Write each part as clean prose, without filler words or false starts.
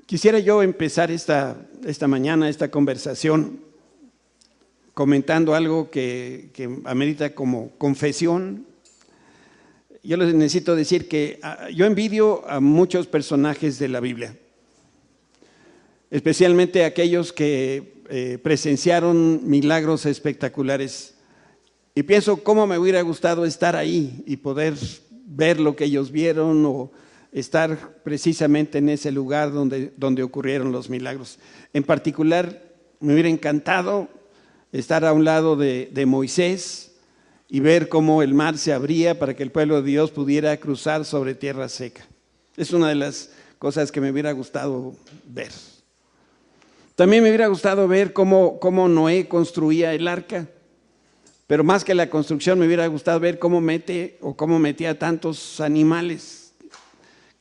Quisiera yo empezar esta mañana, esta conversación, comentando algo que amerita como confesión. Yo les necesito decir que yo envidio a muchos personajes de la Biblia, especialmente aquellos que presenciaron milagros espectaculares. Y pienso cómo me hubiera gustado estar ahí y poder ver lo que ellos vieron o estar precisamente en ese lugar donde ocurrieron los milagros. En particular, me hubiera encantado estar a un lado de Moisés y ver cómo el mar se abría para que el pueblo de Dios pudiera cruzar sobre tierra seca. Es una de las cosas que me hubiera gustado ver. También me hubiera gustado ver cómo Noé construía el arca, pero más que la construcción me hubiera gustado ver cómo metía tantos animales.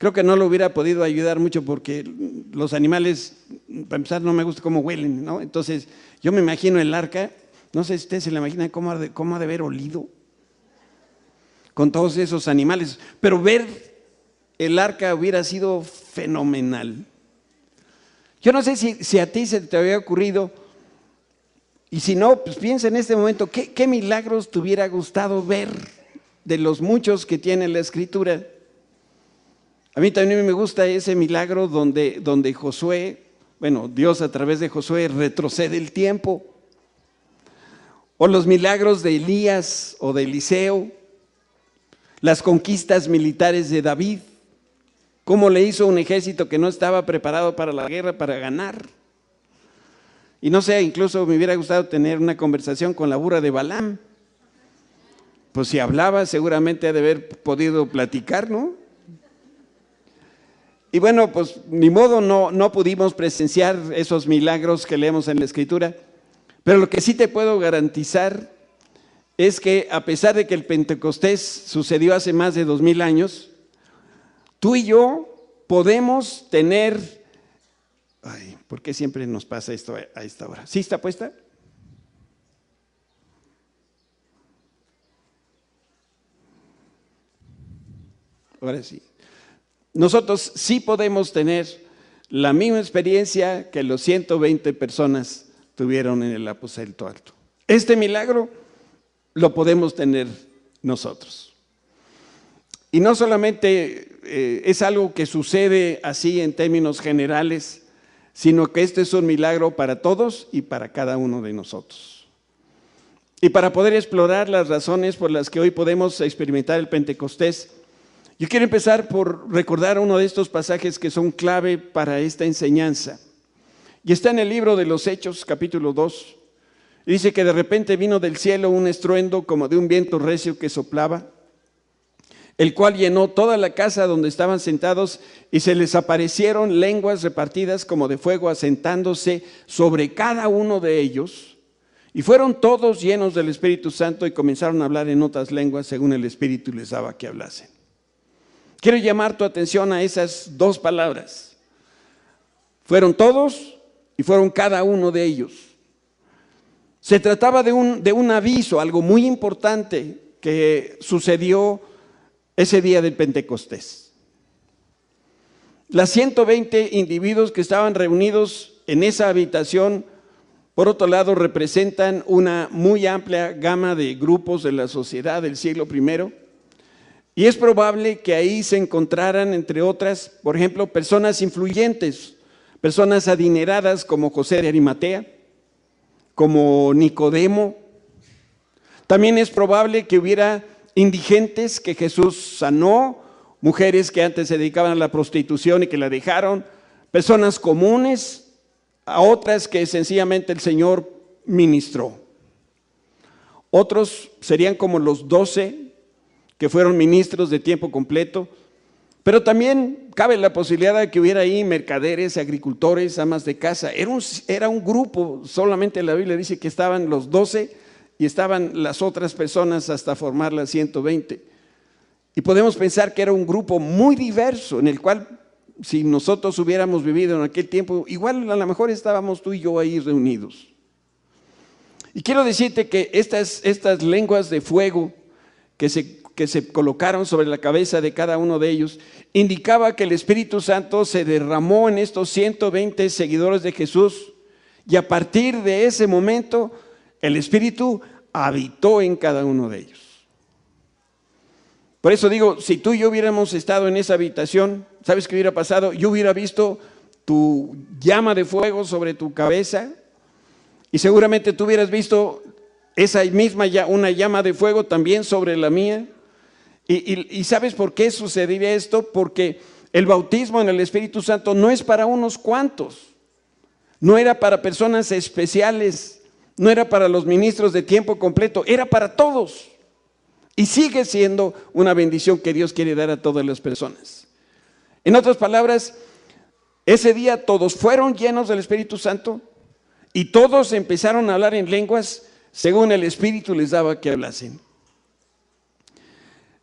Creo que no lo hubiera podido ayudar mucho porque los animales, para empezar, no me gusta cómo huelen, ¿no? Entonces, yo me imagino el arca, no sé si usted se le imagina cómo ha de haber olido con todos esos animales, pero ver el arca hubiera sido fenomenal. Yo no sé si a ti se te había ocurrido, y si no, pues piensa en este momento, ¿qué milagros te hubiera gustado ver de los muchos que tiene la Escritura? A mí también me gusta ese milagro donde Josué, Dios a través de Josué retrocede el tiempo. O los milagros de Elías o de Eliseo, las conquistas militares de David, cómo le hizo un ejército que no estaba preparado para la guerra para ganar. Y no sé, incluso me hubiera gustado tener una conversación con la burra de Balaam. Pues si hablaba seguramente ha de haber podido platicar, ¿no? Y bueno, pues ni modo, no pudimos presenciar esos milagros que leemos en la Escritura, pero lo que sí te puedo garantizar es que a pesar de que el Pentecostés sucedió hace más de 2000 años, tú y yo podemos tener, ¿por qué siempre nos pasa esto a esta hora? ¿Sí está puesta? Ahora sí. Nosotros sí podemos tener la misma experiencia que los 120 personas tuvieron en el aposento alto. Este milagro lo podemos tener nosotros. Y no solamente es algo que sucede así en términos generales, sino que este es un milagro para todos y para cada uno de nosotros. Y para poder explorar las razones por las que hoy podemos experimentar el Pentecostés, yo quiero empezar por recordar uno de estos pasajes que son clave para esta enseñanza. Y está en el libro de los Hechos, capítulo 2. Y dice que de repente vino del cielo un estruendo como de un viento recio que soplaba, el cual llenó toda la casa donde estaban sentados, y se les aparecieron lenguas repartidas como de fuego asentándose sobre cada uno de ellos. Y fueron todos llenos del Espíritu Santo y comenzaron a hablar en otras lenguas según el Espíritu les daba que hablasen. Quiero llamar tu atención a esas dos palabras. Fueron todos y fueron cada uno de ellos. Se trataba de un aviso, algo muy importante que sucedió ese día del Pentecostés. Las 120 individuos que estaban reunidos en esa habitación, por otro lado, representan una muy amplia gama de grupos de la sociedad del siglo I. Y es probable que ahí se encontraran, entre otras, por ejemplo, personas influyentes, personas adineradas como José de Arimatea, como Nicodemo. También es probable que hubiera indigentes que Jesús sanó, mujeres que antes se dedicaban a la prostitución y que la dejaron, personas comunes, a otras que sencillamente el Señor ministró. Otros serían como los 12 que fueron ministros de tiempo completo, pero también cabe la posibilidad de que hubiera ahí mercaderes, agricultores, amas de casa. Era un grupo, solamente la Biblia dice que estaban los 12 y estaban las otras personas hasta formar las 120. Y podemos pensar que era un grupo muy diverso, en el cual si nosotros hubiéramos vivido en aquel tiempo, igual a lo mejor estábamos tú y yo ahí reunidos. Y quiero decirte que estas lenguas de fuego que que se colocaron sobre la cabeza de cada uno de ellos, indicaba que el Espíritu Santo se derramó en estos 120 seguidores de Jesús, y a partir de ese momento el Espíritu habitó en cada uno de ellos. Por eso digo, si tú y yo hubiéramos estado en esa habitación, ¿sabes qué hubiera pasado? Yo hubiera visto tu llama de fuego sobre tu cabeza, y seguramente tú hubieras visto esa misma una llama de fuego también sobre la mía. Y ¿sabes por qué sucedería esto? Porque el bautismo en el Espíritu Santo no es para unos cuantos, no era para personas especiales, no era para los ministros de tiempo completo, era para todos. Y sigue siendo una bendición que Dios quiere dar a todas las personas. En otras palabras, ese día todos fueron llenos del Espíritu Santo y todos empezaron a hablar en lenguas según el Espíritu les daba que hablasen.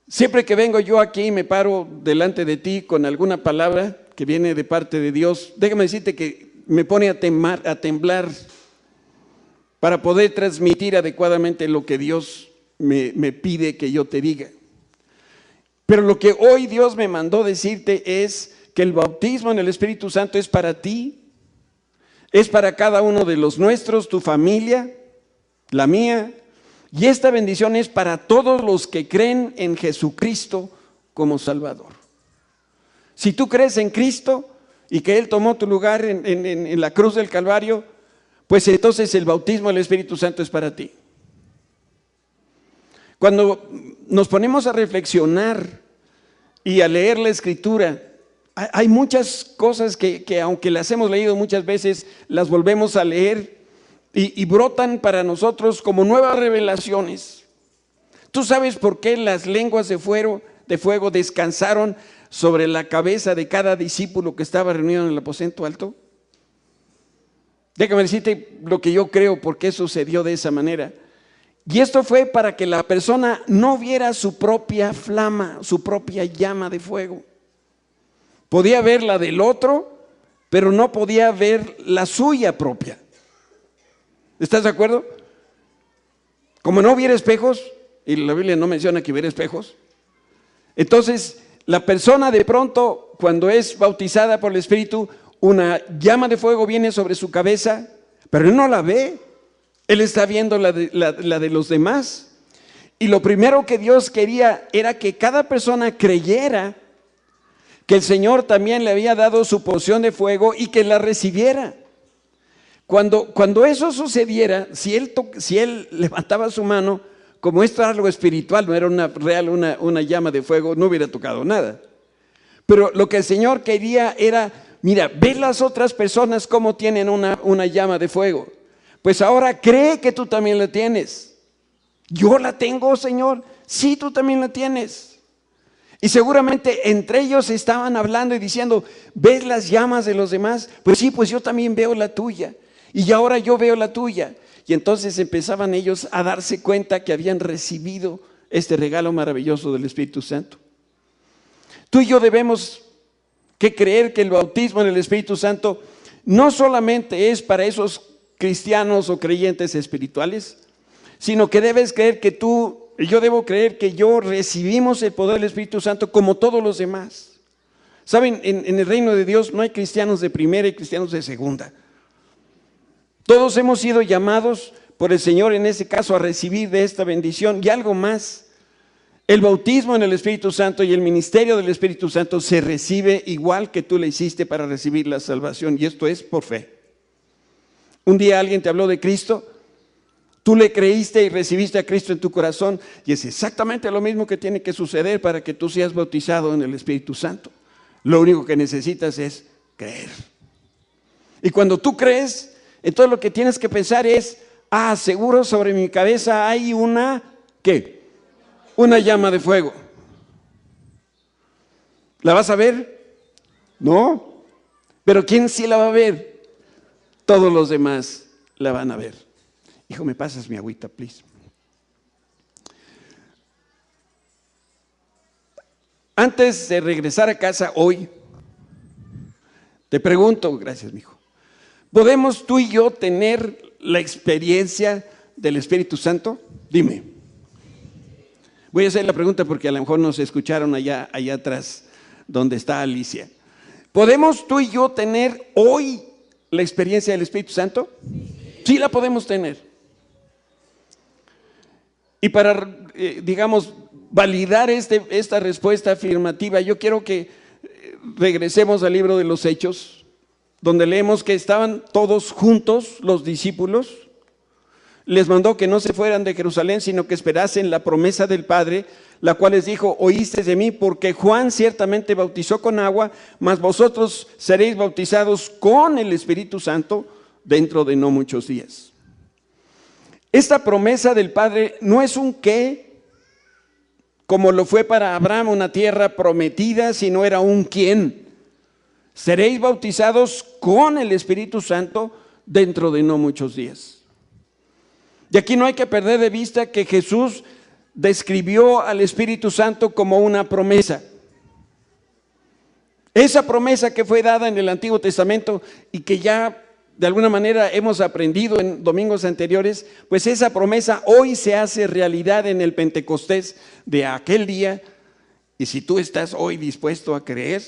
Siempre que vengo yo aquí y me paro delante de ti con alguna palabra que viene de parte de Dios, déjame decirte que me pone a temblar para poder transmitir adecuadamente lo que Dios me pide que yo te diga. Pero lo que hoy Dios me mandó decirte es que el bautismo en el Espíritu Santo es para ti, es para cada uno de los nuestros, tu familia, la mía, y esta bendición es para todos los que creen en Jesucristo como Salvador. Si tú crees en Cristo y que Él tomó tu lugar en la cruz del Calvario, pues entonces el bautismo del Espíritu Santo es para ti. Cuando nos ponemos a reflexionar y a leer la Escritura, hay muchas cosas que aunque las hemos leído muchas veces, las volvemos a leer y brotan para nosotros como nuevas revelaciones. ¿Tú sabes por qué las lenguas de fuego descansaron sobre la cabeza de cada discípulo que estaba reunido en el aposento alto? Déjame decirte lo que yo creo, por qué sucedió de esa manera. Y esto fue para que la persona no viera su propia flama, su propia llama de fuego. Podía ver la del otro, pero no podía ver la suya propia. ¿Estás de acuerdo? Como no hubiera espejos, y la Biblia no menciona que hubiera espejos, entonces la persona de pronto, cuando es bautizada por el Espíritu, una llama de fuego viene sobre su cabeza, pero él no la ve. Él está viendo la de los demás. Y lo primero que Dios quería era que cada persona creyera que el Señor también le había dado su porción de fuego y que la recibiera. Cuando eso sucediera, si él levantaba su mano, como esto era algo espiritual, no era una llama de fuego, no hubiera tocado nada. Pero lo que el Señor quería era, mira, ve las otras personas cómo tienen una llama de fuego. Pues ahora cree que tú también la tienes. Yo la tengo, Señor. Sí, tú también la tienes. Y seguramente entre ellos estaban hablando y diciendo, ¿ves las llamas de los demás? Pues sí, pues yo también veo la tuya. Y ahora yo veo la tuya. Y entonces empezaban ellos a darse cuenta que habían recibido este regalo maravilloso del Espíritu Santo. Tú y yo debemos que creer que el bautismo en el Espíritu Santo no solamente es para esos cristianos o creyentes espirituales, sino que debes creer que tú y yo debo creer que yo recibimos el poder del Espíritu Santo como todos los demás. Saben, en el reino de Dios no hay cristianos de primera y cristianos de segunda. Todos hemos sido llamados por el Señor en ese caso a recibir de esta bendición. Y algo más, el bautismo en el Espíritu Santo y el ministerio del Espíritu Santo se recibe igual que tú le hiciste para recibir la salvación, y esto es por fe. Un día alguien te habló de Cristo, tú le creíste y recibiste a Cristo en tu corazón, y es exactamente lo mismo que tiene que suceder para que tú seas bautizado en el Espíritu Santo. Lo único que necesitas es creer. Y cuando tú crees, entonces lo que tienes que pensar es, seguro sobre mi cabeza hay una, ¿qué? Una llama de fuego. ¿La vas a ver? No. ¿Pero quién sí la va a ver? Todos los demás la van a ver. Hijo, ¿me pasas mi agüita, please? Antes de regresar a casa hoy, te pregunto, gracias, mijo, ¿podemos tú y yo tener la experiencia del Espíritu Santo? Dime. Voy a hacer la pregunta porque a lo mejor nos escucharon allá atrás, donde está Alicia. ¿Podemos tú y yo tener hoy la experiencia del Espíritu Santo? Sí la podemos tener. Y para, digamos, validar esta respuesta afirmativa, yo quiero que regresemos al libro de los Hechos, donde leemos que estaban todos juntos los discípulos. Les mandó que no se fueran de Jerusalén, sino que esperasen la promesa del Padre, la cual les dijo: oíste de mí, porque Juan ciertamente bautizó con agua, mas vosotros seréis bautizados con el Espíritu Santo dentro de no muchos días. Esta promesa del Padre no es un qué, como lo fue para Abraham una tierra prometida, sino era un quién. Seréis bautizados con el Espíritu Santo dentro de no muchos días. Y aquí no hay que perder de vista que Jesús describió al Espíritu Santo como una promesa. Esa promesa que fue dada en el Antiguo Testamento y que ya de alguna manera hemos aprendido en domingos anteriores, pues esa promesa hoy se hace realidad en el Pentecostés de aquel día. Y si tú estás hoy dispuesto a creer,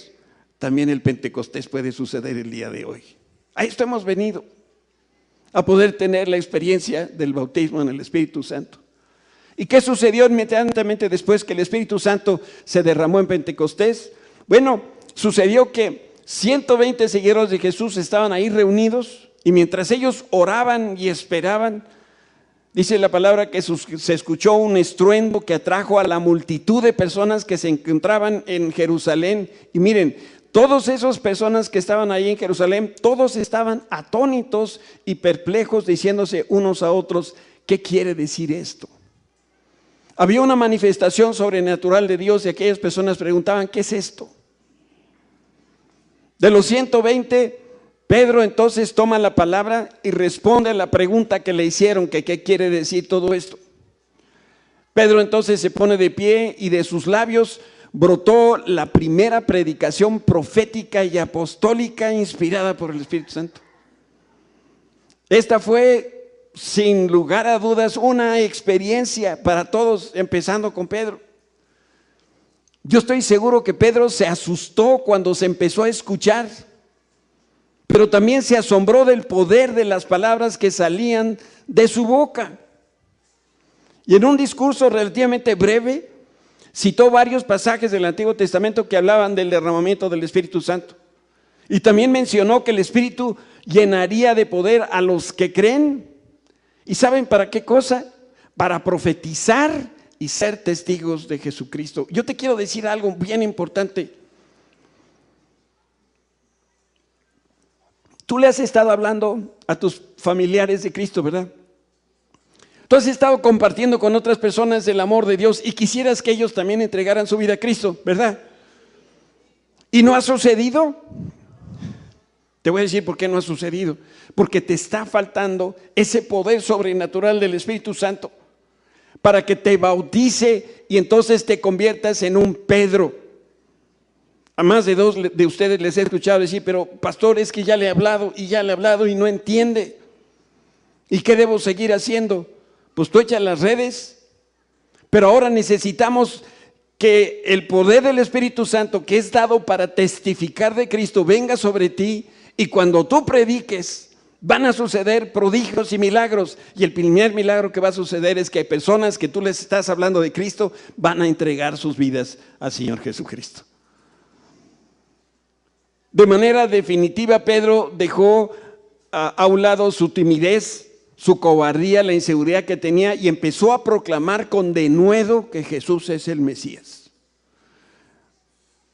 también el Pentecostés puede suceder el día de hoy. A esto hemos venido, a poder tener la experiencia del bautismo en el Espíritu Santo. ¿Y qué sucedió inmediatamente después que el Espíritu Santo se derramó en Pentecostés? Bueno, sucedió que 120 seguidores de Jesús estaban ahí reunidos, y mientras ellos oraban y esperaban, dice la palabra que se escuchó un estruendo que atrajo a la multitud de personas que se encontraban en Jerusalén. Y miren, todas esas personas que estaban ahí en Jerusalén, todos estaban atónitos y perplejos, diciéndose unos a otros: ¿qué quiere decir esto? Había una manifestación sobrenatural de Dios y aquellas personas preguntaban: ¿qué es esto? De los 120, Pedro entonces toma la palabra y responde a la pregunta que le hicieron, que qué quiere decir todo esto. Pedro entonces se pone de pie y de sus labios brotó la primera predicación profética y apostólica inspirada por el Espíritu Santo. Esta fue, sin lugar a dudas, una experiencia para todos, empezando con Pedro. Yo estoy seguro que Pedro se asustó cuando se empezó a escuchar, pero también se asombró del poder de las palabras que salían de su boca. Y en un discurso relativamente breve, citó varios pasajes del Antiguo Testamento que hablaban del derramamiento del Espíritu Santo. Y también mencionó que el Espíritu llenaría de poder a los que creen. ¿Y saben para qué cosa? Para profetizar y ser testigos de Jesucristo. Yo te quiero decir algo bien importante. Tú le has estado hablando a tus familiares de Cristo, ¿verdad? Tú has estado compartiendo con otras personas el amor de Dios y quisieras que ellos también entregaran su vida a Cristo, ¿verdad? ¿Y no ha sucedido? Te voy a decir por qué no ha sucedido. Porque te está faltando ese poder sobrenatural del Espíritu Santo para que te bautice y entonces te conviertas en un Pedro. A más de dos de ustedes les he escuchado decir: pero pastor, es que ya le he hablado y no entiende. ¿Y qué debo seguir haciendo? Pues tú echas las redes. Pero ahora necesitamos que el poder del Espíritu Santo, que es dado para testificar de Cristo, venga sobre ti, y cuando tú prediques van a suceder prodigios y milagros. Y el primer milagro que va a suceder es que hay personas que tú les estás hablando de Cristo, van a entregar sus vidas al Señor Jesucristo. De manera definitiva, Pedro dejó a un lado su timidez, su cobardía, la inseguridad que tenía, y empezó a proclamar con denuedo que Jesús es el Mesías.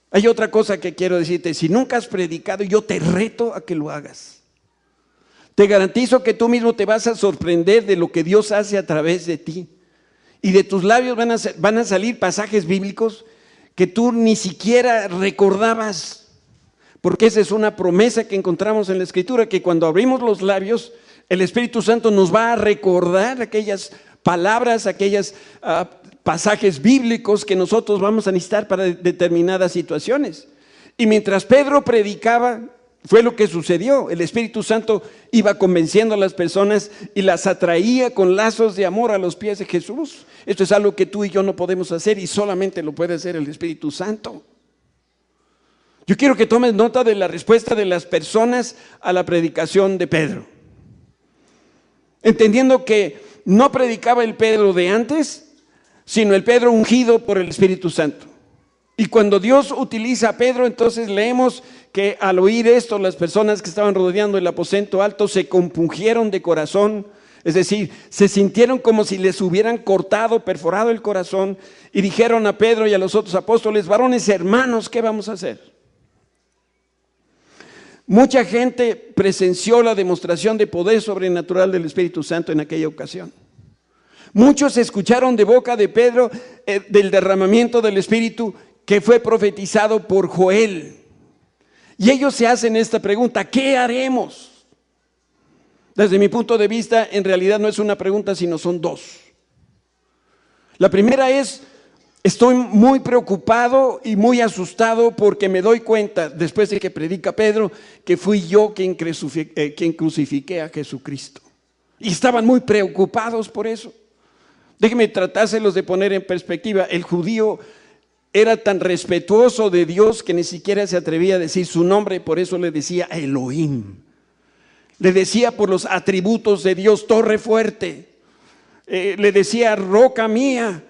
Hay otra cosa que quiero decirte: si nunca has predicado, yo te reto a que lo hagas. Te garantizo que tú mismo te vas a sorprender de lo que Dios hace a través de ti. Y de tus labios van a salir pasajes bíblicos que tú ni siquiera recordabas. Porque esa es una promesa que encontramos en la Escritura, que cuando abrimos los labios, el Espíritu Santo nos va a recordar aquellas palabras, aquellos pasajes bíblicos que nosotros vamos a necesitar para determinadas situaciones. Y mientras Pedro predicaba, Fue lo que sucedió. El Espíritu Santo iba convenciendo a las personas y las atraía con lazos de amor a los pies de Jesús. Esto es algo que tú y yo no podemos hacer y solamente lo puede hacer el Espíritu Santo. Yo quiero que tomes nota de la respuesta de las personas a la predicación de Pedro. Entendiendo que no predicaba el Pedro de antes, sino el Pedro ungido por el Espíritu Santo. Y cuando Dios utiliza a Pedro, entonces leemos que al oír esto, las personas que estaban rodeando el aposento alto se compungieron de corazón, es decir, se sintieron como si les hubieran cortado, perforado el corazón, y dijeron a Pedro y a los otros apóstoles: varones hermanos, ¿qué vamos a hacer? Mucha gente presenció la demostración de poder sobrenatural del Espíritu Santo en aquella ocasión. Muchos escucharon de boca de Pedro del derramamiento del Espíritu que fue profetizado por Joel. Y ellos se hacen esta pregunta: ¿qué haremos? Desde mi punto de vista, en realidad no es una pregunta, sino son dos. La primera es: estoy muy preocupado y muy asustado porque me doy cuenta, después de que predica Pedro, que fui yo quien crucifiqué a Jesucristo. Y estaban muy preocupados por eso. Déjenme tratárselos de poner en perspectiva. El judío era tan respetuoso de Dios que ni siquiera se atrevía a decir su nombre, por eso le decía Elohim. Le decía por los atributos de Dios, torre fuerte. Le decía roca mía.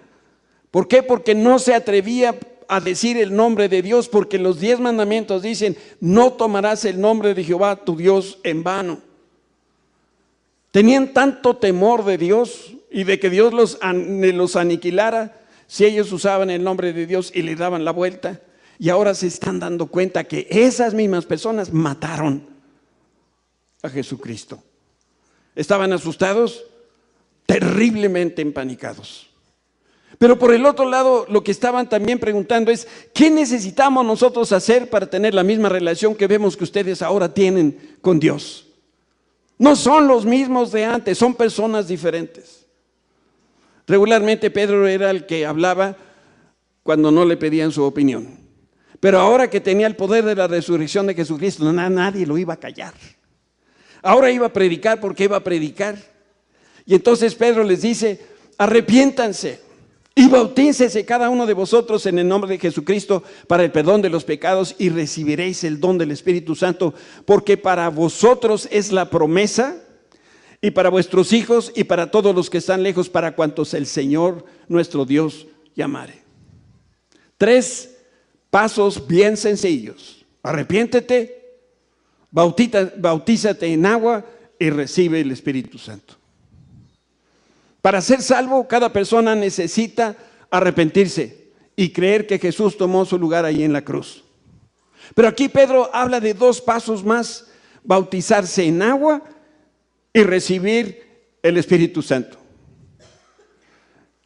¿Por qué? Porque no se atrevía a decir el nombre de Dios, porque los 10 mandamientos dicen: no tomarás el nombre de Jehová tu Dios en vano. Tenían tanto temor de Dios y de que Dios los aniquilara si ellos usaban el nombre de Dios y le daban la vuelta. Y ahora se están dando cuenta que esas mismas personas mataron a Jesucristo. Estaban asustados, terriblemente empanicados. Pero por el otro lado, lo que estaban también preguntando es: ¿qué necesitamos nosotros hacer para tener la misma relación que vemos que ustedes ahora tienen con Dios? No son los mismos de antes, son personas diferentes. Regularmente Pedro era el que hablaba cuando no le pedían su opinión. Pero ahora que tenía el poder de la resurrección de Jesucristo, nadie lo iba a callar. Ahora iba a predicar porque iba a predicar. Y entonces Pedro les dice: arrepiéntanse y bautícese cada uno de vosotros en el nombre de Jesucristo para el perdón de los pecados y recibiréis el don del Espíritu Santo, porque para vosotros es la promesa, y para vuestros hijos y para todos los que están lejos, para cuantos el Señor nuestro Dios llamare. 3 pasos bien sencillos: arrepiéntete, bautízate en agua y recibe el Espíritu Santo. Para ser salvo, cada persona necesita arrepentirse y creer que Jesús tomó su lugar ahí en la cruz. Pero aquí Pedro habla de 2 pasos más: bautizarse en agua y recibir el Espíritu Santo.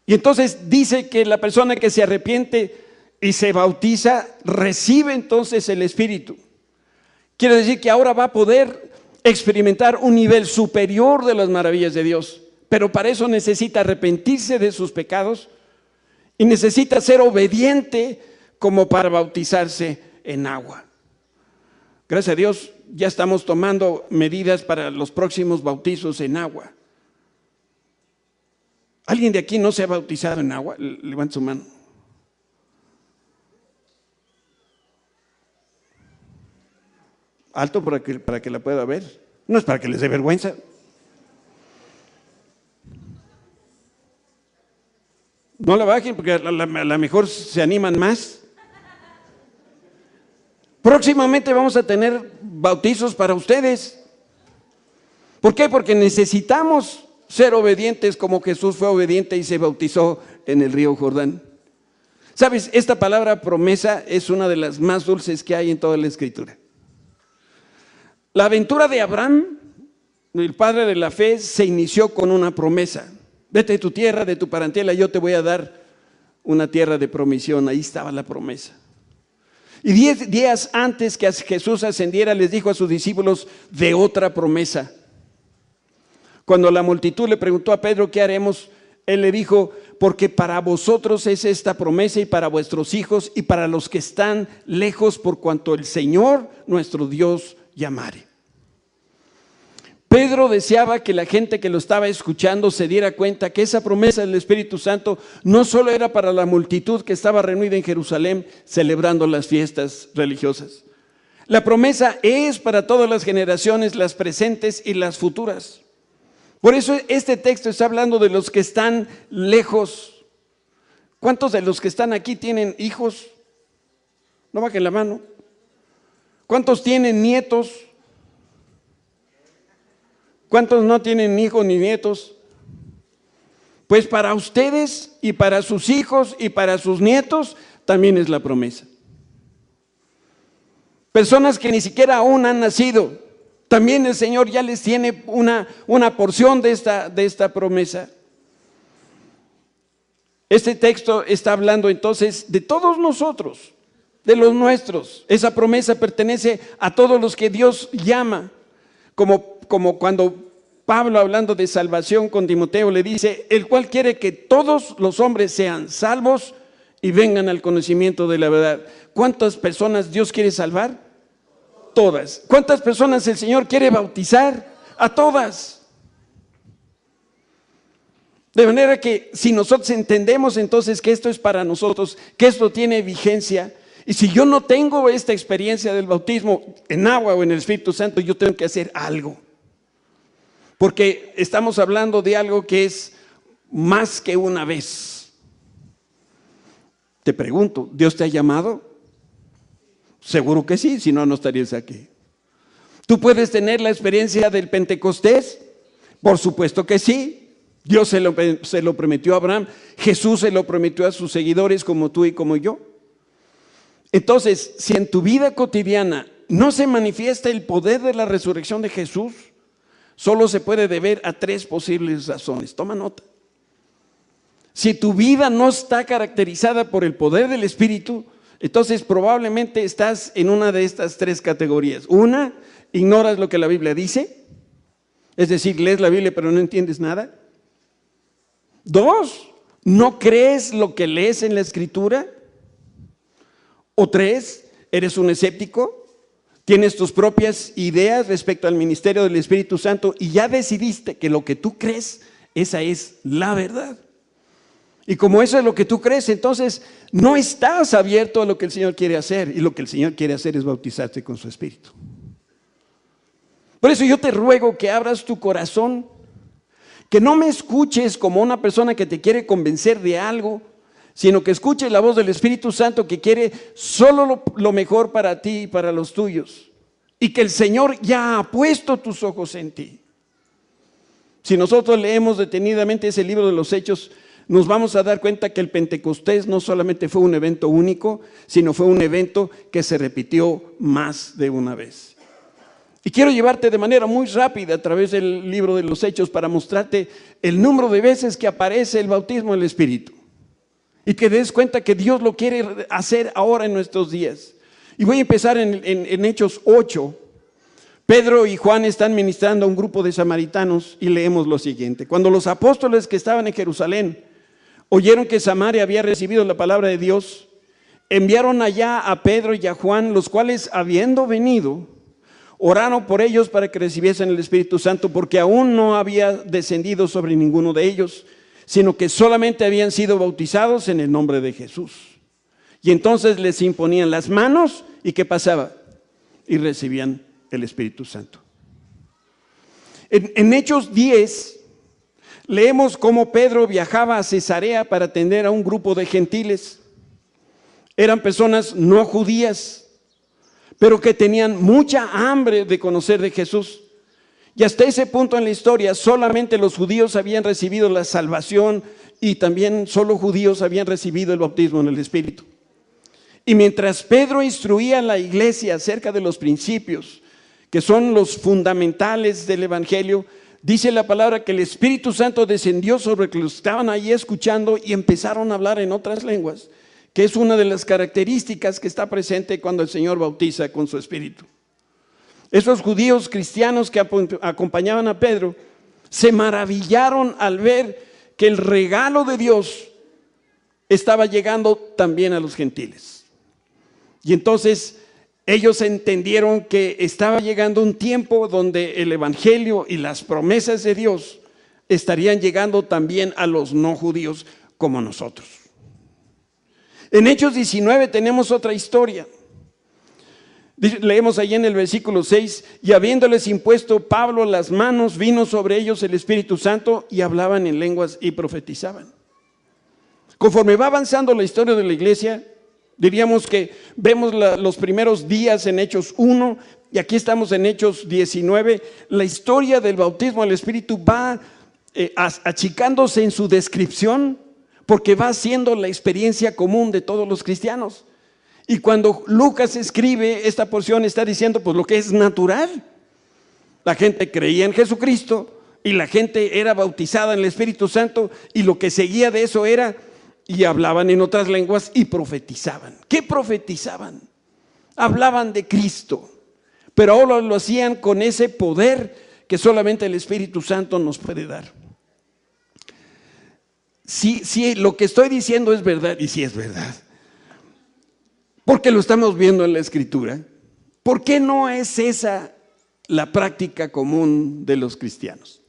Y entonces dice que la persona que se arrepiente y se bautiza recibe entonces el Espíritu. Quiere decir que ahora va a poder experimentar un nivel superior de las maravillas de Dios. Pero para eso necesita arrepentirse de sus pecados y necesita ser obediente como para bautizarse en agua. Gracias a Dios ya estamos tomando medidas para los próximos bautizos en agua. ¿Alguien de aquí no se ha bautizado en agua? Levante su mano. Alto para que la pueda ver. No es para que les dé vergüenza. No la bajen porque a lo mejor se animan más. Próximamente vamos a tener bautizos para ustedes. ¿Por qué? Porque necesitamos ser obedientes como Jesús fue obediente y se bautizó en el río Jordán. ¿Sabes? Esta palabra promesa es una de las más dulces que hay en toda la Escritura. La aventura de Abraham, el padre de la fe, se inició con una promesa. Vete de tu tierra, de tu parentela, yo te voy a dar una tierra de promisión. Ahí estaba la promesa. Y 10 días antes que Jesús ascendiera, les dijo a sus discípulos de otra promesa. Cuando la multitud le preguntó a Pedro: ¿qué haremos? Él le dijo: porque para vosotros es esta promesa y para vuestros hijos y para los que están lejos, por cuanto el Señor nuestro Dios llamare. Pedro deseaba que la gente que lo estaba escuchando se diera cuenta que esa promesa del Espíritu Santo no solo era para la multitud que estaba reunida en Jerusalén celebrando las fiestas religiosas. La promesa es para todas las generaciones, las presentes y las futuras. Por eso este texto está hablando de los que están lejos. ¿Cuántos de los que están aquí tienen hijos? No bajen la mano. ¿Cuántos tienen nietos? ¿Cuántos no tienen hijos ni nietos? Pues para ustedes y para sus hijos y para sus nietos también es la promesa. Personas que ni siquiera aún han nacido, también el Señor ya les tiene una porción de esta promesa. Este texto está hablando entonces de todos nosotros, de los nuestros. Esa promesa pertenece a todos los que Dios llama. Como cuando Pablo, hablando de salvación con Timoteo, le dice, el cual quiere que todos los hombres sean salvos y vengan al conocimiento de la verdad. ¿Cuántas personas Dios quiere salvar? Todas. ¿Cuántas personas el Señor quiere bautizar? A todas. De manera que si nosotros entendemos entonces que esto es para nosotros, que esto tiene vigencia, y si yo no tengo esta experiencia del bautismo en agua o en el Espíritu Santo, yo tengo que hacer algo. Porque estamos hablando de algo que es más que una vez. Te pregunto, ¿Dios te ha llamado? Seguro que sí, si no, no estarías aquí. ¿Tú puedes tener la experiencia del Pentecostés? Por supuesto que sí. Dios se lo prometió a Abraham. Jesús se lo prometió a sus seguidores como tú y como yo. Entonces, si en tu vida cotidiana no se manifiesta el poder de la resurrección de Jesús, solo se puede deber a 3 posibles razones. Toma nota. Si tu vida no está caracterizada por el poder del Espíritu, entonces probablemente estás en una de estas 3 categorías. Una, ignoras lo que la Biblia dice, es decir, lees la Biblia pero no entiendes nada. 2, no crees lo que lees en la Escritura. O 3, eres un escéptico, tienes tus propias ideas respecto al ministerio del Espíritu Santo y ya decidiste que lo que tú crees, esa es la verdad. Y como eso es lo que tú crees, entonces no estás abierto a lo que el Señor quiere hacer. Y lo que el Señor quiere hacer es bautizarte con su Espíritu. Por eso yo te ruego que abras tu corazón, que no me escuches como una persona que te quiere convencer de algo, sino que escuches la voz del Espíritu Santo que quiere solo lo mejor para ti y para los tuyos. Y que el Señor ya ha puesto tus ojos en ti. Si nosotros leemos detenidamente ese libro de los Hechos, nos vamos a dar cuenta que el Pentecostés no solamente fue un evento único, sino fue un evento que se repitió más de una vez. Y quiero llevarte de manera muy rápida a través del libro de los Hechos para mostrarte el número de veces que aparece el bautismo del Espíritu. Y que des cuenta que Dios lo quiere hacer ahora en nuestros días. Y voy a empezar en Hechos 8. Pedro y Juan están ministrando a un grupo de samaritanos y leemos lo siguiente. Cuando los apóstoles que estaban en Jerusalén oyeron que Samaria había recibido la palabra de Dios, enviaron allá a Pedro y a Juan, los cuales habiendo venido, oraron por ellos para que recibiesen el Espíritu Santo, porque aún no había descendido sobre ninguno de ellos, sino que solamente habían sido bautizados en el nombre de Jesús. Y entonces les imponían las manos, ¿y qué pasaba? Y recibían el Espíritu Santo. En Hechos 10, leemos cómo Pedro viajaba a Cesarea para atender a un grupo de gentiles. Eran personas no judías, pero que tenían mucha hambre de conocer de Jesús. Y hasta ese punto en la historia solamente los judíos habían recibido la salvación y también solo judíos habían recibido el bautismo en el Espíritu. Y mientras Pedro instruía a la iglesia acerca de los principios, que son los fundamentales del Evangelio, dice la palabra que el Espíritu Santo descendió sobre los que estaban ahí escuchando y empezaron a hablar en otras lenguas, que es una de las características que está presente cuando el Señor bautiza con su Espíritu. Esos judíos cristianos que acompañaban a Pedro se maravillaron al ver que el regalo de Dios estaba llegando también a los gentiles. Y entonces Ellos entendieron que estaba llegando un tiempo donde el evangelio y las promesas de Dios estarían llegando también a los no judíos como nosotros. En Hechos 19 tenemos otra historia. Leemos ahí en el versículo 6, y habiéndoles impuesto Pablo las manos, vino sobre ellos el Espíritu Santo y hablaban en lenguas y profetizaban. Conforme va avanzando la historia de la iglesia, diríamos que vemos los primeros días en Hechos 1 y aquí estamos en Hechos 19. La historia del bautismo al Espíritu va achicándose en su descripción porque va siendo la experiencia común de todos los cristianos. Y cuando Lucas escribe esta porción está diciendo pues lo que es natural. La gente creía en Jesucristo y la gente era bautizada en el Espíritu Santo y lo que seguía de eso era y hablaban en otras lenguas y profetizaban. ¿Qué profetizaban? Hablaban de Cristo, pero ahora lo hacían con ese poder que solamente el Espíritu Santo nos puede dar. Si lo que estoy diciendo es verdad, y si es verdad, porque lo estamos viendo en la Escritura, ¿por qué no es esa la práctica común de los cristianos?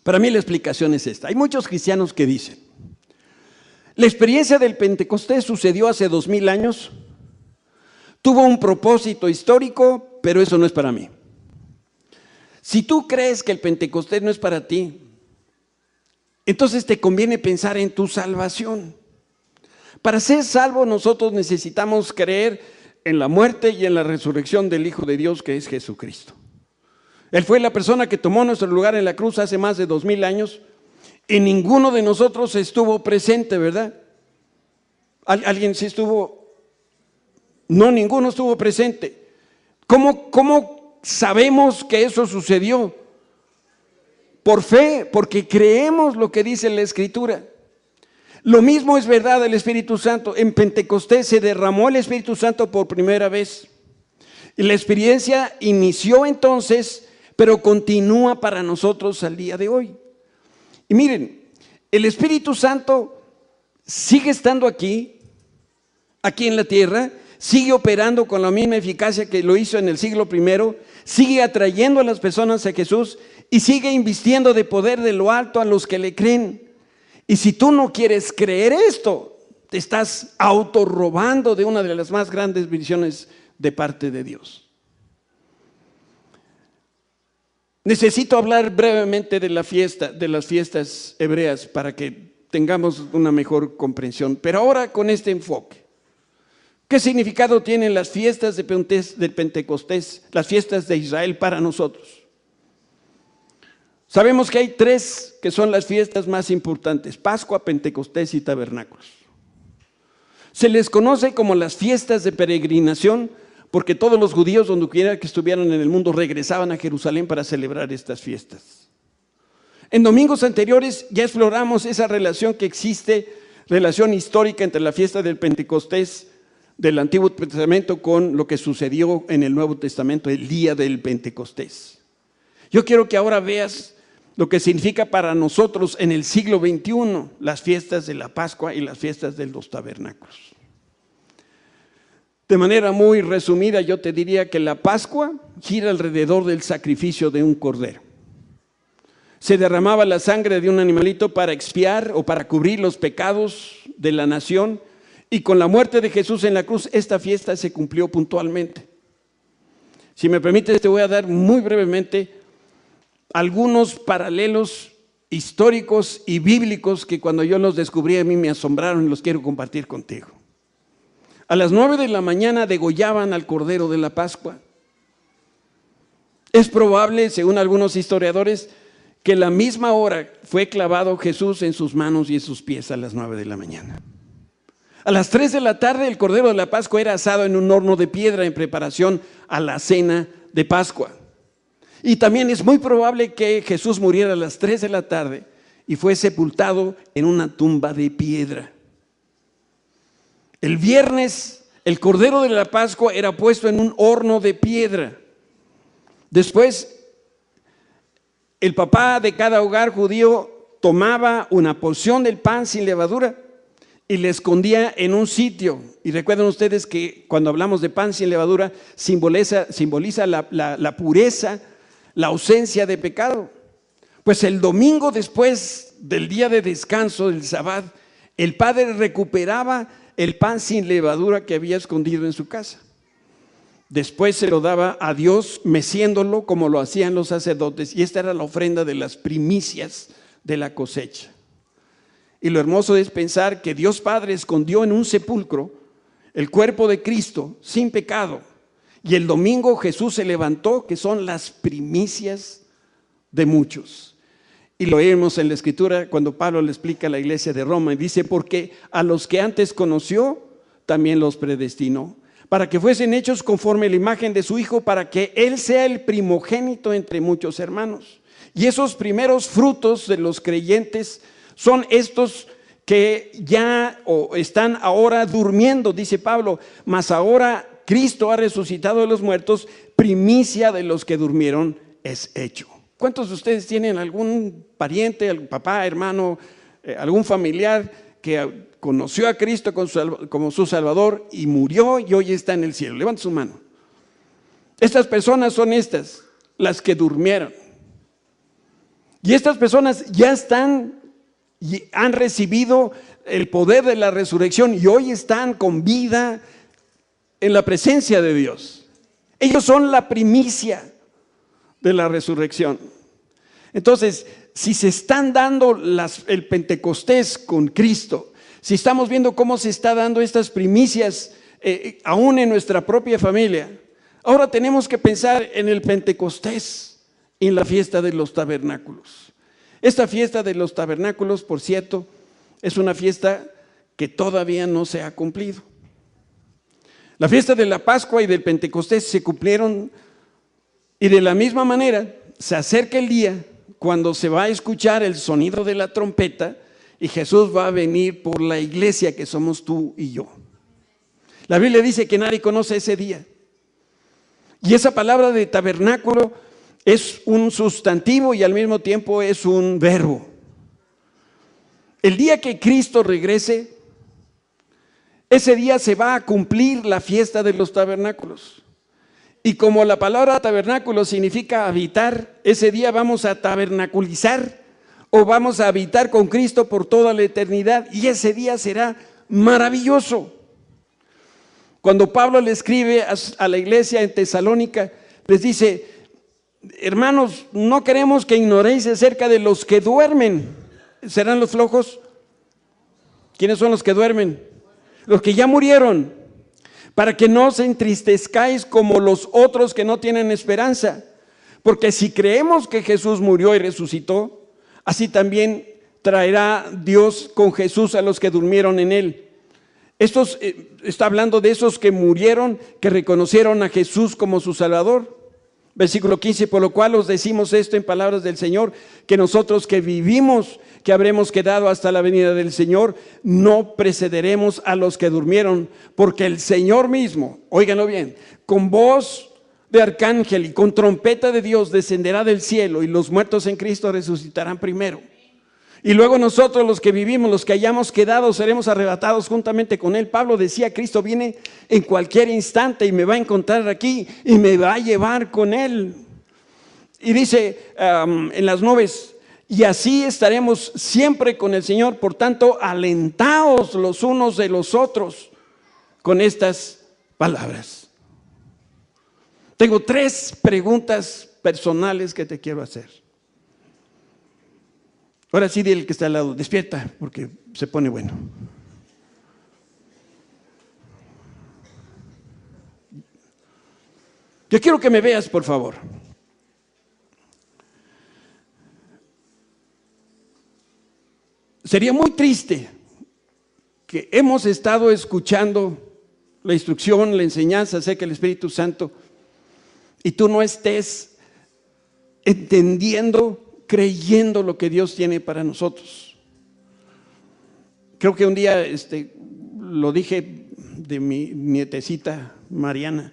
Para mí la explicación es esta. Hay muchos cristianos que dicen, la experiencia del Pentecostés sucedió hace 2000 años, tuvo un propósito histórico, pero eso no es para mí. Si tú crees que el Pentecostés no es para ti, entonces te conviene pensar en tu salvación. Para ser salvo nosotros necesitamos creer en la muerte y en la resurrección del Hijo de Dios que es Jesucristo. Él fue la persona que tomó nuestro lugar en la cruz hace más de 2000 años y ninguno de nosotros estuvo presente, ¿verdad? ¿Alguien sí estuvo? No, ninguno estuvo presente. ¿Cómo sabemos que eso sucedió? Por fe, porque creemos lo que dice la Escritura. Lo mismo es verdad del Espíritu Santo. En Pentecostés se derramó el Espíritu Santo por primera vez. Y la experiencia inició entonces, pero continúa para nosotros al día de hoy. Y miren, el Espíritu Santo sigue estando aquí en la tierra, sigue operando con la misma eficacia que lo hizo en el siglo I, sigue atrayendo a las personas a Jesús y sigue invistiendo de poder de lo alto a los que le creen. Y si tú no quieres creer esto, te estás autorrobando de una de las más grandes bendiciones de parte de Dios. Necesito hablar brevemente de las fiestas hebreas para que tengamos una mejor comprensión, pero ahora con este enfoque. ¿Qué significado tienen las fiestas del Pentecostés, las fiestas de Israel para nosotros? Sabemos que hay 3 que son las fiestas más importantes: Pascua, Pentecostés y Tabernáculos. Se les conoce como las fiestas de peregrinación porque todos los judíos, donde quiera que estuvieran en el mundo, regresaban a Jerusalén para celebrar estas fiestas. En domingos anteriores ya exploramos esa relación que existe, relación histórica entre la fiesta del Pentecostés del Antiguo Testamento con lo que sucedió en el Nuevo Testamento, el día del Pentecostés. Yo quiero que ahora veas lo que significa para nosotros en el siglo XXI las fiestas de la Pascua y las fiestas de los tabernáculos. De manera muy resumida, yo te diría que la Pascua gira alrededor del sacrificio de un cordero. Se derramaba la sangre de un animalito para expiar o para cubrir los pecados de la nación, y con la muerte de Jesús en la cruz, esta fiesta se cumplió puntualmente. Si me permites, te voy a dar muy brevemente algunos paralelos históricos y bíblicos que cuando yo los descubrí a mí me asombraron y los quiero compartir contigo. A las 9 de la mañana degollaban al Cordero de la Pascua. Es probable, según algunos historiadores, que la misma hora fue clavado Jesús en sus manos y en sus pies a las 9 de la mañana. A las 3 de la tarde el Cordero de la Pascua era asado en un horno de piedra en preparación a la cena de Pascua. Y también es muy probable que Jesús muriera a las 3 de la tarde y fue sepultado en una tumba de piedra. El viernes el Cordero de la Pascua era puesto en un horno de piedra. Después el papá de cada hogar judío tomaba una porción del pan sin levadura y le escondía en un sitio. Y recuerden ustedes que cuando hablamos de pan sin levadura, simboliza la pureza, la ausencia de pecado. Pues el domingo después del día de descanso, del Sabbat, el padre recuperaba el pan sin levadura que había escondido en su casa. Después se lo daba a Dios meciéndolo como lo hacían los sacerdotes, y esta era la ofrenda de las primicias de la cosecha. Y lo hermoso es pensar que Dios Padre escondió en un sepulcro el cuerpo de Cristo sin pecado, y el domingo Jesús se levantó, que son las primicias de muchos. Y lo vemos en la Escritura cuando Pablo le explica a la iglesia de Roma y dice: porque a los que antes conoció también los predestinó, para que fuesen hechos conforme a la imagen de su Hijo, para que Él sea el primogénito entre muchos hermanos. Y esos primeros frutos de los creyentes son estos que ya están ahora durmiendo, dice Pablo, mas ahora Cristo ha resucitado de los muertos, primicia de los que durmieron es hecho. ¿Cuántos de ustedes tienen algún pariente, algún papá, hermano, algún familiar que conoció a Cristo como su Salvador y murió y hoy está en el cielo? Levante su mano. Estas personas son las que durmieron. Y estas personas ya están y han recibido el poder de la resurrección y hoy están con vida en la presencia de Dios. Ellos son la primicia de la resurrección. Entonces, si se están dando el Pentecostés con Cristo, si estamos viendo cómo se está dando estas primicias aún en nuestra propia familia, ahora tenemos que pensar en el Pentecostés, en la fiesta de los tabernáculos. Esta fiesta de los tabernáculos, por cierto, es una fiesta que todavía no se ha cumplido. La fiesta de la Pascua y del Pentecostés se cumplieron, y de la misma manera se acerca el día cuando se va a escuchar el sonido de la trompeta y Jesús va a venir por la iglesia que somos tú y yo. La Biblia dice que nadie conoce ese día. Y esa palabra de tabernáculo es un sustantivo y al mismo tiempo es un verbo. El día que Cristo regrese, ese día se va a cumplir la fiesta de los tabernáculos. Y como la palabra tabernáculo significa habitar, ese día vamos a tabernaculizar o vamos a habitar con Cristo por toda la eternidad, y ese día será maravilloso. Cuando Pablo le escribe a la iglesia en Tesalónica, les dice: hermanos, no queremos que ignoréis acerca de los que duermen. ¿Serán los flojos? ¿Quiénes son los que duermen? Los que ya murieron, para que no os entristezcáis como los otros que no tienen esperanza. Porque si creemos que Jesús murió y resucitó, así también traerá Dios con Jesús a los que durmieron en él. Estos está hablando de esos que murieron, que reconocieron a Jesús como su Salvador. Versículo 15: por lo cual os decimos esto en palabras del Señor, que nosotros que vivimos, que habremos quedado hasta la venida del Señor, no precederemos a los que durmieron, porque el Señor mismo, óiganlo bien, con voz de arcángel y con trompeta de Dios descenderá del cielo, y los muertos en Cristo resucitarán primero. Y luego nosotros, los que vivimos, los que hayamos quedado, seremos arrebatados juntamente con él. Pablo decía: Cristo viene en cualquier instante y me va a encontrar aquí y me va a llevar con él. Y dice en las nubes: y así estaremos siempre con el Señor. Por tanto, alentaos los unos de los otros con estas palabras. Tengo 3 preguntas personales que te quiero hacer. Ahora sí, dile al que está al lado: despierta, porque se pone bueno. Yo quiero que me veas, por favor. Sería muy triste que hemos estado escuchando la instrucción, la enseñanza acerca del Espíritu Santo y tú no estés entendiendo, creyendo lo que Dios tiene para nosotros. Creo que un día lo dije de mi nietecita Mariana,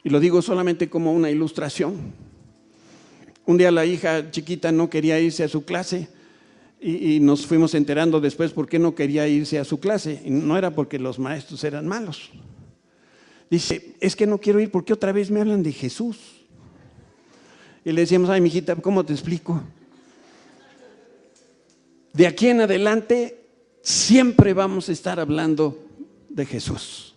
y lo digo solamente como una ilustración. Un día la hija chiquita no quería irse a su clase y nos fuimos enterando después por qué no quería irse a su clase. Y no era porque los maestros eran malos. Dice, es que no quiero ir porque otra vez me hablan de Jesús. Y le decíamos, ay, mijita, ¿cómo te explico? De aquí en adelante siempre vamos a estar hablando de Jesús.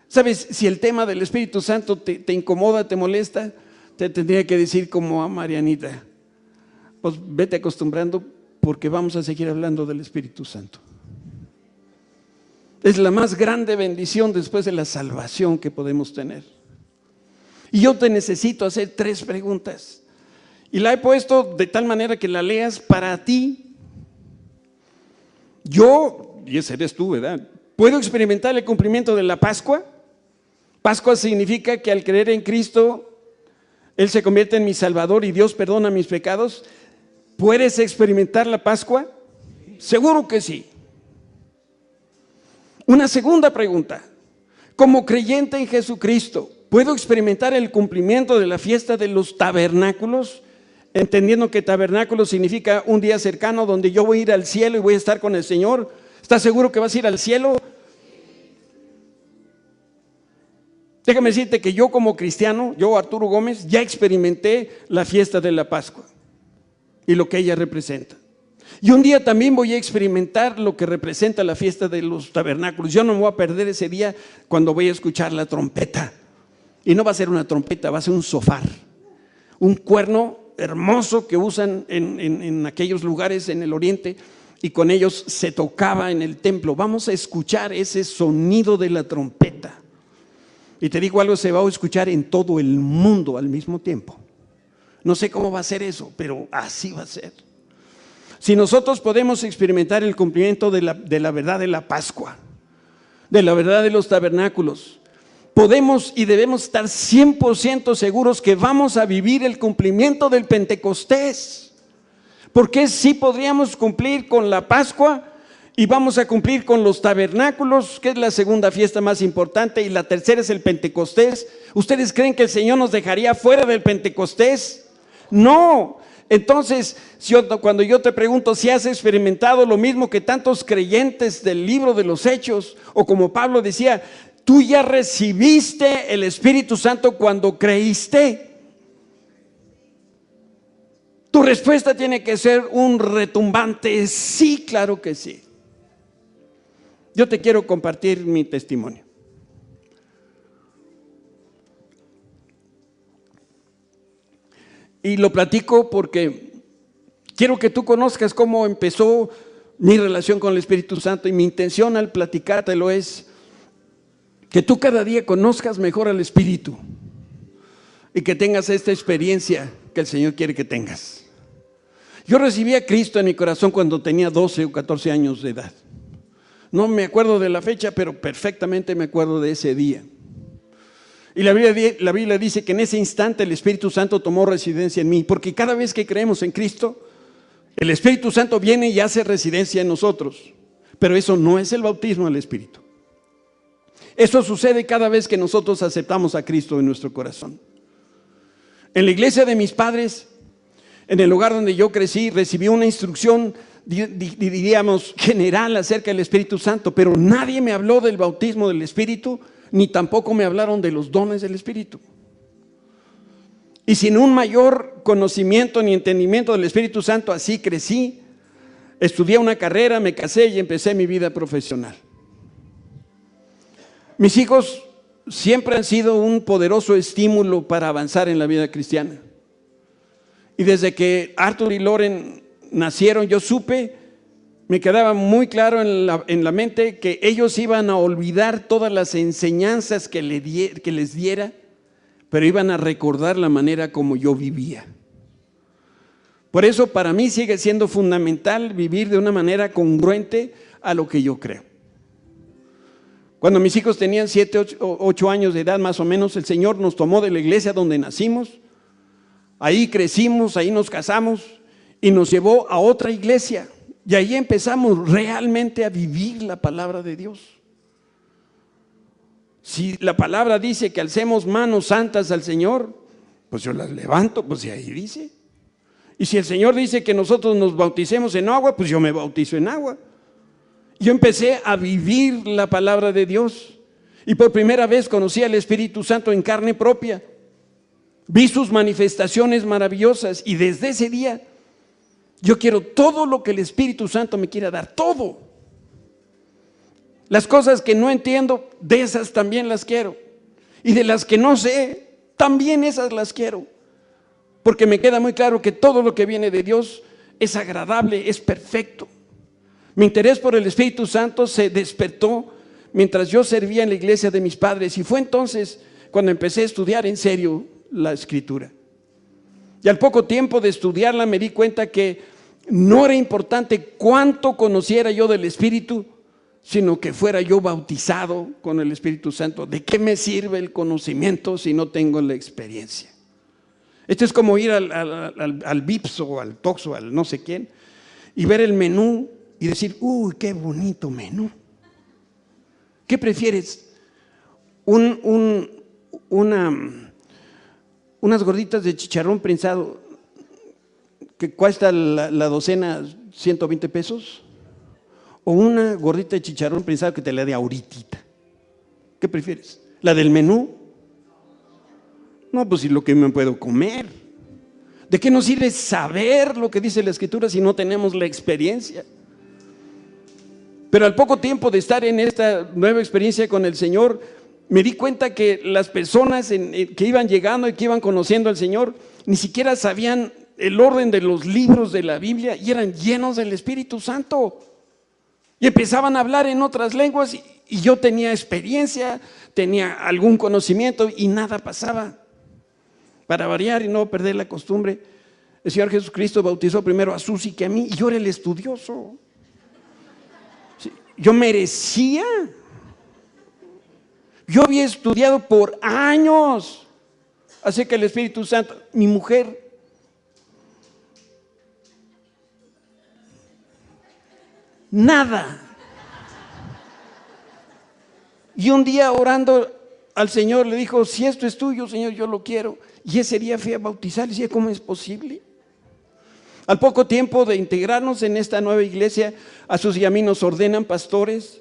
¿Sabes? Si el tema del Espíritu Santo te incomoda, te molesta, te tendría que decir como a Marianita, pues vete acostumbrando porque vamos a seguir hablando del Espíritu Santo. Es la más grande bendición después de la salvación que podemos tener. Y yo te necesito hacer 3 preguntas. Y la he puesto de tal manera que la leas para ti. Yo, y ese eres tú, ¿verdad? ¿Puedo experimentar el cumplimiento de la Pascua? Pascua significa que al creer en Cristo, Él se convierte en mi Salvador y Dios perdona mis pecados. ¿Puedes experimentar la Pascua? Seguro que sí. Una segunda pregunta. Como creyente en Jesucristo, ¿puedo experimentar el cumplimiento de la fiesta de los tabernáculos? Entendiendo que tabernáculo significa un día cercano donde yo voy a ir al cielo y voy a estar con el Señor. ¿Estás seguro que vas a ir al cielo? Déjame decirte que yo como cristiano, yo Arturo Gómez, ya experimenté la fiesta de la Pascua y lo que ella representa. Y un día también voy a experimentar lo que representa la fiesta de los tabernáculos. Yo no me voy a perder ese día cuando voy a escuchar la trompeta. Y no va a ser una trompeta, va a ser un shofar, un cuerno hermoso que usan en aquellos lugares en el oriente, y con ellos se tocaba en el templo. Vamos a escuchar ese sonido de la trompeta. Y te digo algo, se va a escuchar en todo el mundo al mismo tiempo. No sé cómo va a ser eso, pero así va a ser. Si nosotros podemos experimentar el cumplimiento de la verdad de la Pascua, de la verdad de los tabernáculos, podemos y debemos estar 100% seguros que vamos a vivir el cumplimiento del Pentecostés. Porque sí podríamos cumplir con la Pascua y vamos a cumplir con los tabernáculos, que es la segunda fiesta más importante, y la tercera es el Pentecostés. ¿Ustedes creen que el Señor nos dejaría fuera del Pentecostés? No. Entonces, cuando yo te pregunto si has experimentado lo mismo que tantos creyentes del libro de los Hechos, o como Pablo decía, tú ya recibiste el Espíritu Santo cuando creíste. Tu respuesta tiene que ser un retumbante sí, claro que sí. Yo te quiero compartir mi testimonio. Y lo platico porque quiero que tú conozcas cómo empezó mi relación con el Espíritu Santo, y mi intención al platicártelo es que tú cada día conozcas mejor al Espíritu y que tengas esta experiencia que el Señor quiere que tengas. Yo recibí a Cristo en mi corazón cuando tenía 12 o 14 años de edad. No me acuerdo de la fecha, pero perfectamente me acuerdo de ese día. Y la Biblia dice que en ese instante el Espíritu Santo tomó residencia en mí, porque cada vez que creemos en Cristo, el Espíritu Santo viene y hace residencia en nosotros. Pero eso no es el bautismo del Espíritu. Eso sucede cada vez que nosotros aceptamos a Cristo en nuestro corazón. En la iglesia de mis padres, en el lugar donde yo crecí, recibí una instrucción, diríamos, general acerca del Espíritu Santo, pero nadie me habló del bautismo del Espíritu, ni tampoco me hablaron de los dones del Espíritu. Y sin un mayor conocimiento ni entendimiento del Espíritu Santo, así crecí, estudié una carrera, me casé y empecé mi vida profesional. Mis hijos siempre han sido un poderoso estímulo para avanzar en la vida cristiana. Y desde que Arthur y Loren nacieron, yo supe, me quedaba muy claro en la mente que ellos iban a olvidar todas las enseñanzas que les diera, pero iban a recordar la manera como yo vivía. Por eso para mí sigue siendo fundamental vivir de una manera congruente a lo que yo creo. Cuando mis hijos tenían 7, 8 años de edad más o menos, el Señor nos tomó de la iglesia donde nacimos. Ahí crecimos, ahí nos casamos y nos llevó a otra iglesia. Y ahí empezamos realmente a vivir la palabra de Dios. Si la palabra dice que alcemos manos santas al Señor, pues yo las levanto, pues ahí dice. Y si el Señor dice que nosotros nos bauticemos en agua, pues yo me bautizo en agua. Yo empecé a vivir la palabra de Dios y por primera vez conocí al Espíritu Santo en carne propia. Vi sus manifestaciones maravillosas y desde ese día yo quiero todo lo que el Espíritu Santo me quiera dar, todo. Las cosas que no entiendo, de esas también las quiero. Y de las que no sé, también esas las quiero. Porque me queda muy claro que todo lo que viene de Dios es agradable, es perfecto. Mi interés por el Espíritu Santo se despertó mientras yo servía en la iglesia de mis padres. Y fue entonces cuando empecé a estudiar en serio la Escritura. Y al poco tiempo de estudiarla me di cuenta que no era importante cuánto conociera yo del Espíritu, sino que fuera yo bautizado con el Espíritu Santo. ¿De qué me sirve el conocimiento si no tengo la experiencia? Esto es como ir al Vips o al Tox o al no sé quién y ver el menú y decir, uy, qué bonito menú. ¿Qué prefieres? Unas gorditas de chicharrón prensado que cuesta la docena 120 pesos, o una gordita de chicharrón prensado que te la dé ahoritita. ¿Qué prefieres? ¿La del menú? No, pues si lo que me puedo comer. ¿De qué nos sirve saber lo que dice la Escritura si no tenemos la experiencia? Pero al poco tiempo de estar en esta nueva experiencia con el Señor, me di cuenta que las personas que iban llegando y que iban conociendo al Señor ni siquiera sabían el orden de los libros de la Biblia y eran llenos del Espíritu Santo. Y empezaban a hablar en otras lenguas y yo tenía experiencia, tenía algún conocimiento y nada pasaba. Para variar y no perder la costumbre, el Señor Jesucristo bautizó primero a Susi que a mí y yo era el estudioso. Sí, yo merecía. Yo había estudiado por años acerca del Espíritu Santo. Mi mujer, nada. Y un día orando al Señor le dijo, si esto es tuyo, Señor, yo lo quiero. Y ese día fui a bautizar y decía, ¿cómo es posible? Al poco tiempo de integrarnos en esta nueva iglesia, a Susi y a mí nos ordenan pastores.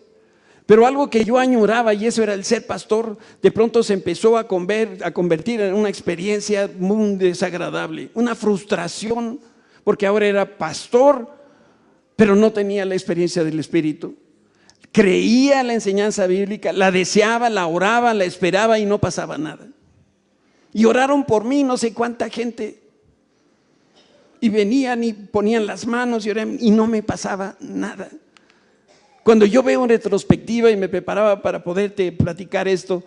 Pero algo que yo añoraba, y eso era el ser pastor, de pronto se empezó a convertir en una experiencia muy desagradable, una frustración, porque ahora era pastor, pero no tenía la experiencia del Espíritu. Creía la enseñanza bíblica, la deseaba, la oraba, la esperaba y no pasaba nada. Y oraron por mí no sé cuánta gente. Y venían y ponían las manos y oraban y no me pasaba nada. Cuando yo veo en retrospectiva y me preparaba para poderte platicar esto,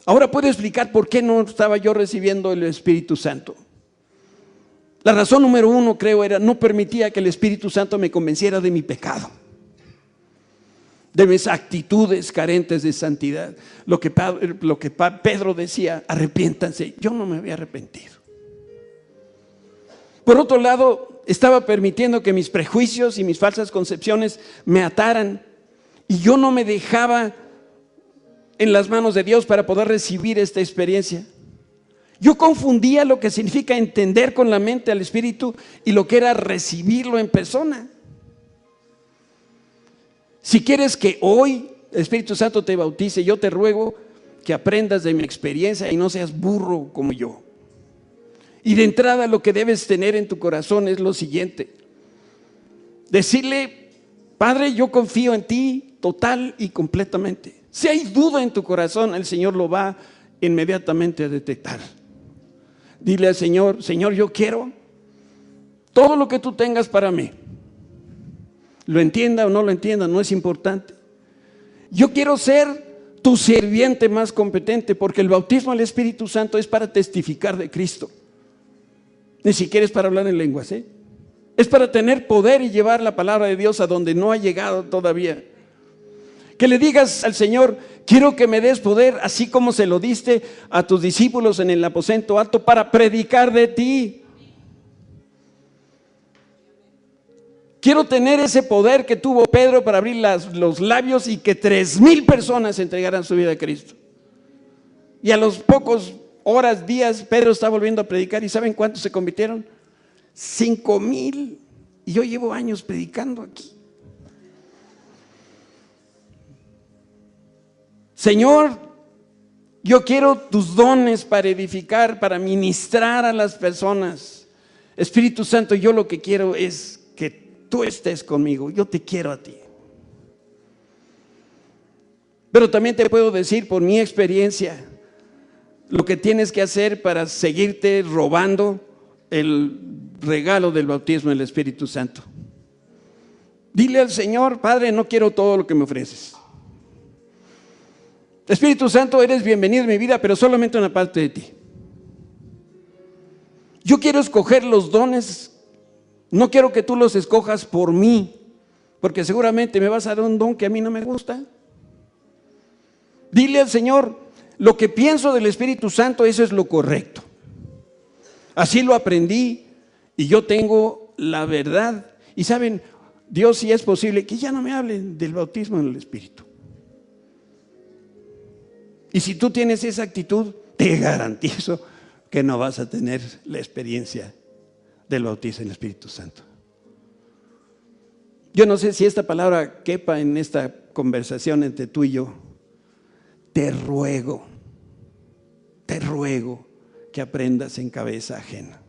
ahora puedo explicar por qué no estaba yo recibiendo el Espíritu Santo. La razón número uno, creo, era no permitía que el Espíritu Santo me convenciera de mi pecado, de mis actitudes carentes de santidad. Lo que Pedro decía, arrepiéntanse. Yo no me había arrepentido. Por otro lado, estaba permitiendo que mis prejuicios y mis falsas concepciones me ataran. Y yo no me dejaba en las manos de Dios para poder recibir esta experiencia. Yo confundía lo que significa entender con la mente al Espíritu y lo que era recibirlo en persona. Si quieres que hoy el Espíritu Santo te bautice, yo te ruego que aprendas de mi experiencia y no seas burro como yo. Y de entrada lo que debes tener en tu corazón es lo siguiente: decirle, Padre, yo confío en ti total y completamente. Si hay duda en tu corazón, el Señor lo va inmediatamente a detectar. Dile al Señor, Señor, yo quiero todo lo que tú tengas para mí. Lo entienda o no lo entienda, no es importante. Yo quiero ser tu sirviente más competente, porque el bautismo del Espíritu Santo es para testificar de Cristo. Ni siquiera es para hablar en lenguas, ¿eh? Es para tener poder y llevar la palabra de Dios a donde no ha llegado todavía. Que le digas al Señor, quiero que me des poder, así como se lo diste a tus discípulos en el aposento alto, para predicar de ti. Quiero tener ese poder que tuvo Pedro para abrir los labios y que 3,000 personas entregaran su vida a Cristo. Y a los pocos horas, días, Pedro está volviendo a predicar. ¿Y saben cuántos se convirtieron? 5,000. Y yo llevo años predicando aquí. Señor, yo quiero tus dones para edificar, para ministrar a las personas. Espíritu Santo, yo lo que quiero es que tú estés conmigo. Yo te quiero a ti. Pero también te puedo decir por mi experiencia lo que tienes que hacer para seguirte robando el regalo del bautismo del Espíritu Santo. Dile al Señor: Padre, no quiero todo lo que me ofreces. Espíritu Santo, eres bienvenido en mi vida, pero solamente una parte de ti. Yo quiero escoger los dones, no quiero que tú los escojas por mí, porque seguramente me vas a dar un don que a mí no me gusta. Dile al Señor: lo que pienso del Espíritu Santo, eso es lo correcto. Así lo aprendí y yo tengo la verdad. Y saben, Dios, si es posible, que ya no me hablen del bautismo en el Espíritu. Y si tú tienes esa actitud, te garantizo que no vas a tener la experiencia del bautismo en el Espíritu Santo. Yo no sé si esta palabra quepa en esta conversación entre tú y yo. Te ruego que aprendas en cabeza ajena.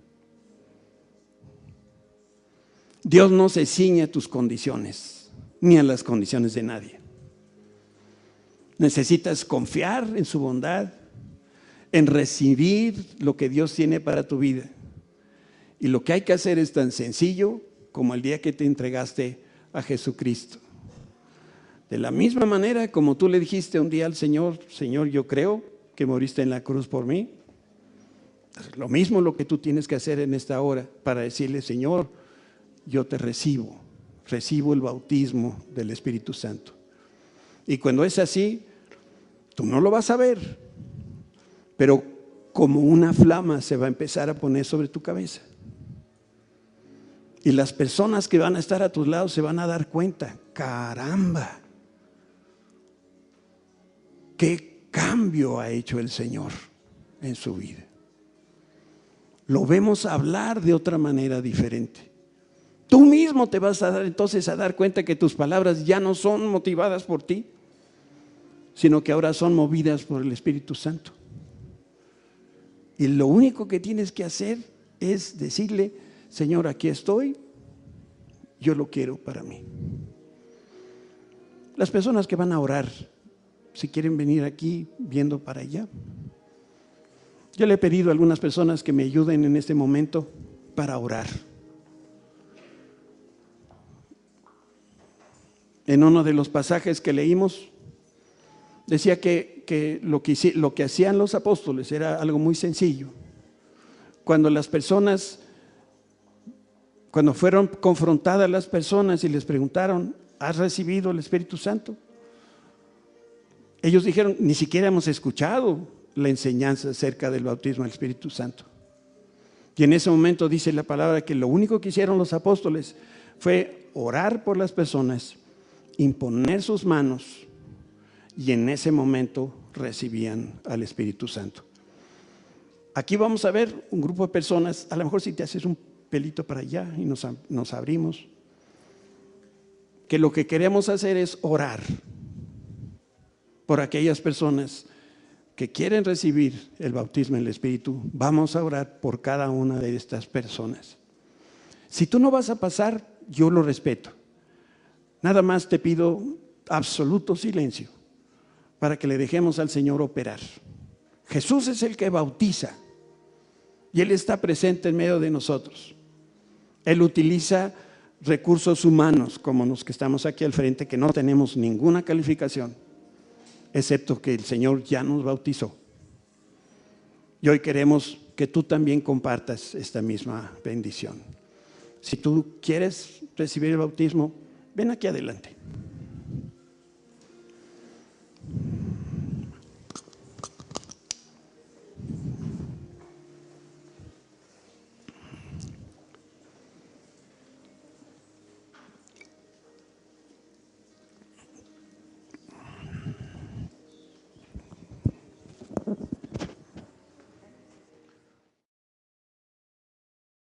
Dios no se ciñe a tus condiciones, ni a las condiciones de nadie. Necesitas confiar en su bondad, en recibir lo que Dios tiene para tu vida. Y lo que hay que hacer es tan sencillo como el día que te entregaste a Jesucristo. De la misma manera como tú le dijiste un día al Señor: Señor, yo creo que moriste en la cruz por mí. Lo mismo lo que tú tienes que hacer en esta hora para decirle: Señor, yo te recibo el bautismo del Espíritu Santo. Y cuando es así, tú no lo vas a ver, pero como una flama se va a empezar a poner sobre tu cabeza. Y las personas que van a estar a tus lados se van a dar cuenta: caramba, qué cambio ha hecho el Señor en su vida. Lo vemos hablar de otra manera diferente. Tú mismo te vas a dar entonces a dar cuenta que tus palabras ya no son motivadas por ti, sino que ahora son movidas por el Espíritu Santo. Y lo único que tienes que hacer es decirle: Señor, aquí estoy, yo lo quiero para mí. Las personas que van a orar, si quieren venir aquí viendo para allá. Yo le he pedido a algunas personas que me ayuden en este momento para orar. En uno de los pasajes que leímos, decía que lo que hacían los apóstoles era algo muy sencillo. Cuando fueron confrontadas las personas y les preguntaron: ¿has recibido el Espíritu Santo? Ellos dijeron: ni siquiera hemos escuchado la enseñanza acerca del bautismo del Espíritu Santo. Y en ese momento dice la palabra que lo único que hicieron los apóstoles fue orar por las personas, imponer sus manos, y en ese momento recibían al Espíritu Santo. Aquí vamos a ver un grupo de personas. A lo mejor si te haces un pelito para allá y nos abrimos, que lo que queremos hacer es orar por aquellas personas que quieren recibir el bautismo en el Espíritu. Vamos a orar por cada una de estas personas. Si tú no vas a pasar, yo lo respeto. Nada más te pido absoluto silencio para que le dejemos al Señor operar. Jesús es el que bautiza y Él está presente en medio de nosotros. Él utiliza recursos humanos como los que estamos aquí al frente, que no tenemos ninguna calificación, excepto que el Señor ya nos bautizó. Y hoy queremos que tú también compartas esta misma bendición. Si tú quieres recibir el bautismo, ven aquí adelante.